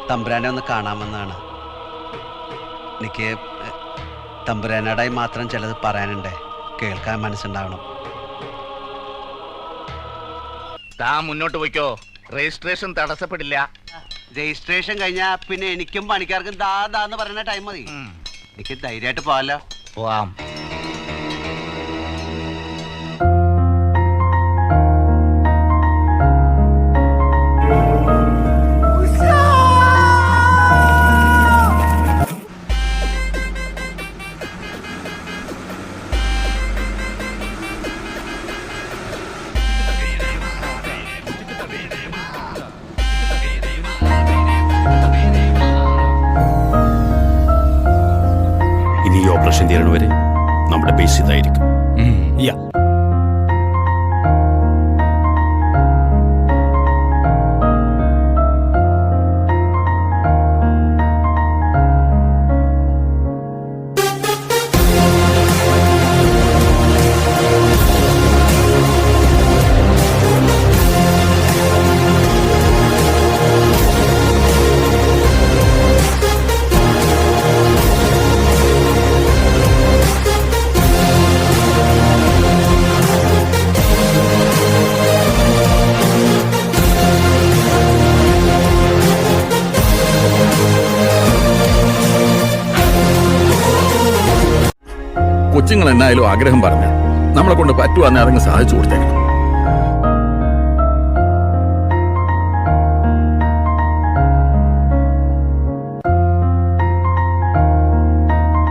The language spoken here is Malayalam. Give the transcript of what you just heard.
തമ്പുരാനെ ഒന്ന് കാണാമെന്നാണ്. എനിക്ക് തമ്പുരാനോടായി മാത്രം ചിലത് പറയാനുണ്ടേ, കേൾക്കാൻ മനസ്സുണ്ടാവണം. താൻ മുന്നോട്ട് പോയിക്കോ, രജിസ്ട്രേഷൻ തടസ്സപ്പെടില്ല. രജിസ്ട്രേഷൻ കഴിഞ്ഞാ പിന്നെ എനിക്കും പണിക്കാർക്കും ദാന്ന് പറയുന്ന ടൈം മതി. എനിക്ക് ധൈര്യമായിട്ട് പോവാലോ. പോവാം. ഇനി ഈ ഓപ്പറേഷൻ തീരണവരെ നമ്മുടെ ബേസ് ഇതായിരിക്കും. കൊച്ചുങ്ങൾ എന്നായാലും ആഗ്രഹം പറഞ്ഞ് നമ്മളെ കൊണ്ട് പറ്റുവാന്നെ അതങ്ങ് സാധിച്ചു കൊടുത്തേക്കണം.